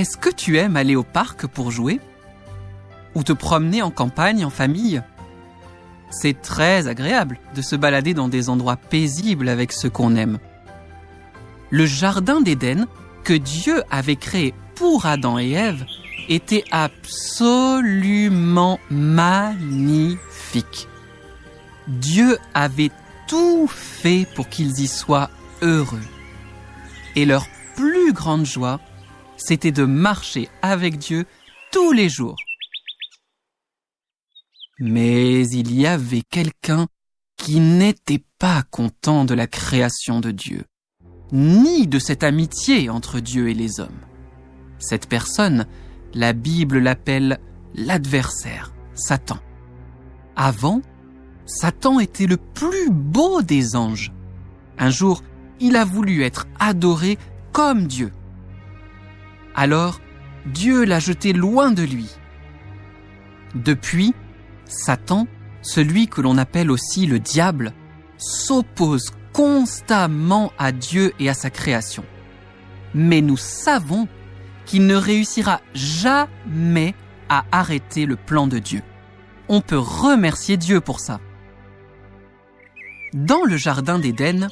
Est-ce que tu aimes aller au parc pour jouer? Ou te promener en campagne en famille? C'est très agréable de se balader dans des endroits paisibles avec ceux qu'on aime. Le jardin d'Éden que Dieu avait créé pour Adam et Ève était absolument magnifique. Dieu avait tout fait pour qu'ils y soient heureux. Et leur plus grande joie, c'était de marcher avec Dieu tous les jours. Mais il y avait quelqu'un qui n'était pas content de la création de Dieu, ni de cette amitié entre Dieu et les hommes. Cette personne, la Bible l'appelle l'adversaire, Satan. Avant, Satan était le plus beau des anges. Un jour, il a voulu être adoré comme Dieu. Alors, Dieu l'a jeté loin de lui. Depuis, Satan, celui que l'on appelle aussi le diable, s'oppose constamment à Dieu et à sa création. Mais nous savons qu'il ne réussira jamais à arrêter le plan de Dieu. On peut remercier Dieu pour ça. Dans le jardin d'Éden,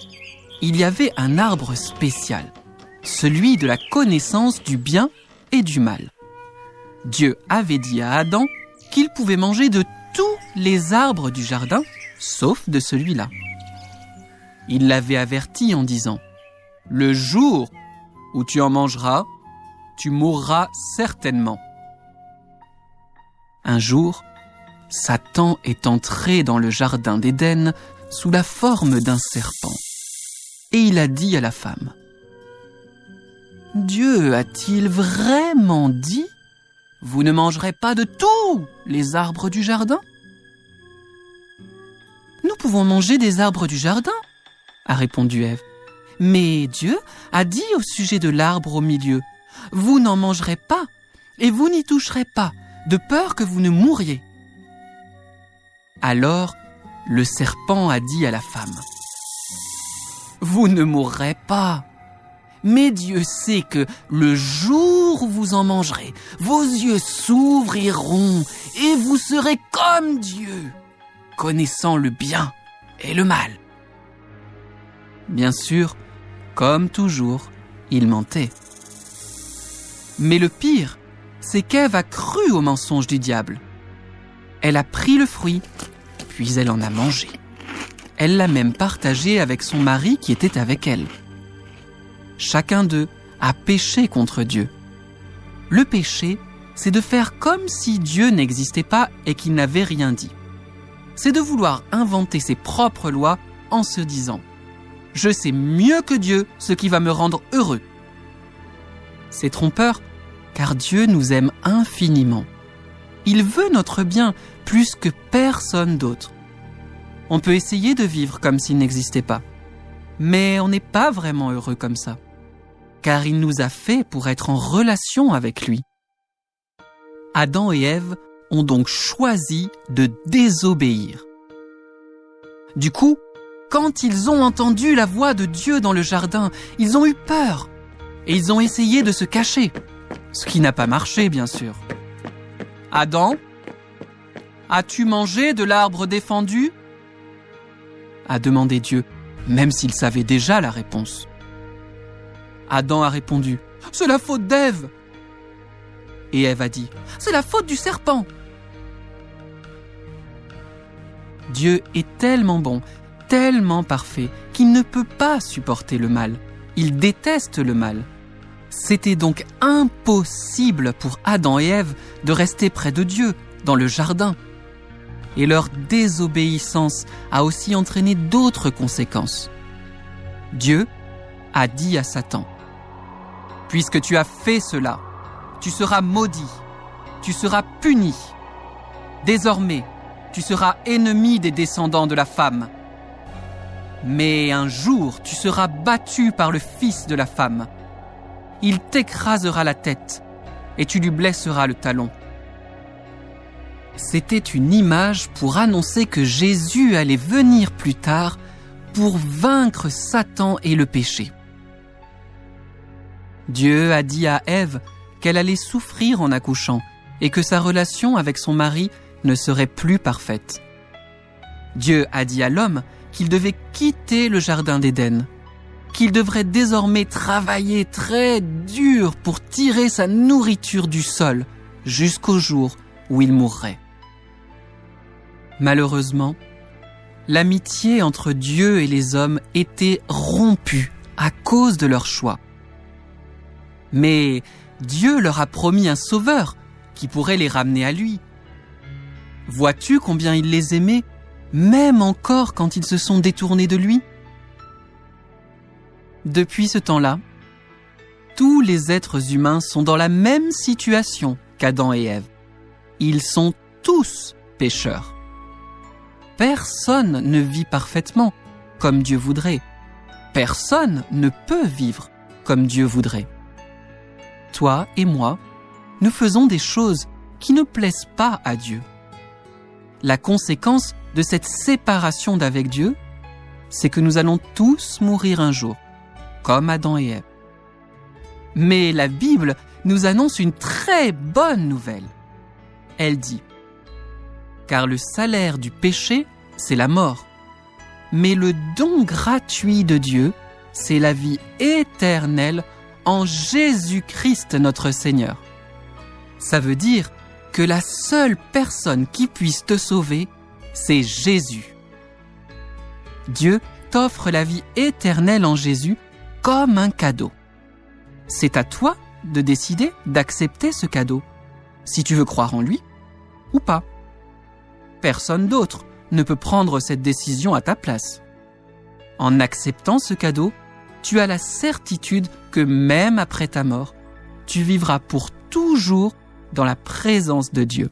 il y avait un arbre spécial, celui de la connaissance du bien et du mal. Dieu avait dit à Adam qu'il pouvait manger de tous les arbres du jardin, sauf de celui-là. Il l'avait averti en disant « Le jour où tu en mangeras, tu mourras certainement. » Un jour, Satan est entré dans le jardin d'Éden sous la forme d'un serpent. Et il a dit à la femme « Dieu a-t-il vraiment dit ? Vous ne mangerez pas de tous les arbres du jardin ?» « Nous pouvons manger des arbres du jardin, » a répondu Ève. « Mais Dieu a dit au sujet de l'arbre au milieu, « Vous n'en mangerez pas, et vous n'y toucherez pas, de peur que vous ne mouriez. » Alors, le serpent a dit à la femme, « Vous ne mourrez pas. Mais Dieu sait que le jour où vous en mangerez, vos yeux s'ouvriront et vous serez comme Dieu, connaissant le bien et le mal. » Bien sûr, comme toujours, il mentait. Mais le pire, c'est qu'Ève a cru au mensonge du diable. Elle a pris le fruit, puis elle en a mangé. Elle l'a même partagé avec son mari qui était avec elle. Chacun d'eux a péché contre Dieu. Le péché, c'est de faire comme si Dieu n'existait pas et qu'il n'avait rien dit. C'est de vouloir inventer ses propres lois en se disant « Je sais mieux que Dieu ce qui va me rendre heureux. » C'est trompeur, car Dieu nous aime infiniment. Il veut notre bien plus que personne d'autre. On peut essayer de vivre comme s'il n'existait pas, mais on n'est pas vraiment heureux comme ça, car il nous a fait pour être en relation avec lui. Adam et Ève ont donc choisi de désobéir. Du coup, quand ils ont entendu la voix de Dieu dans le jardin, ils ont eu peur et ils ont essayé de se cacher, ce qui n'a pas marché, bien sûr. « Adam, as-tu mangé de l'arbre défendu ?» a demandé Dieu, même s'il savait déjà la réponse. Adam a répondu « C'est la faute d'Ève !» Et Ève a dit « C'est la faute du serpent !» Dieu est tellement bon, tellement parfait, qu'il ne peut pas supporter le mal. Il déteste le mal. C'était donc impossible pour Adam et Ève de rester près de Dieu, dans le jardin. Et leur désobéissance a aussi entraîné d'autres conséquences. Dieu a dit à Satan « Puisque tu as fait cela, tu seras maudit, tu seras puni. Désormais, tu seras ennemi des descendants de la femme. Mais un jour, tu seras battu par le fils de la femme. Il t'écrasera la tête et tu lui blesseras le talon. » C'était une image pour annoncer que Jésus allait venir plus tard pour vaincre Satan et le péché. Dieu a dit à Ève qu'elle allait souffrir en accouchant et que sa relation avec son mari ne serait plus parfaite. Dieu a dit à l'homme qu'il devait quitter le jardin d'Éden, qu'il devrait désormais travailler très dur pour tirer sa nourriture du sol jusqu'au jour où il mourrait. Malheureusement, l'amitié entre Dieu et les hommes était rompue à cause de leur choix. Mais Dieu leur a promis un sauveur qui pourrait les ramener à lui. Vois-tu combien il les aimait, même encore quand ils se sont détournés de lui? Depuis ce temps-là, tous les êtres humains sont dans la même situation qu'Adam et Ève. Ils sont tous pécheurs. Personne ne vit parfaitement comme Dieu voudrait. Personne ne peut vivre comme Dieu voudrait. Toi et moi, nous faisons des choses qui ne plaisent pas à Dieu. La conséquence de cette séparation d'avec Dieu, c'est que nous allons tous mourir un jour, comme Adam et Ève. Mais la Bible nous annonce une très bonne nouvelle. Elle dit « Car le salaire du péché, c'est la mort. Mais le don gratuit de Dieu, c'est la vie éternelle en Jésus-Christ notre Seigneur. » Ça veut dire que la seule personne qui puisse te sauver, c'est Jésus. Dieu t'offre la vie éternelle en Jésus comme un cadeau. C'est à toi de décider d'accepter ce cadeau, si tu veux croire en lui ou pas. Personne d'autre ne peut prendre cette décision à ta place. En acceptant ce cadeau, tu as la certitude que même après ta mort, tu vivras pour toujours dans la présence de Dieu.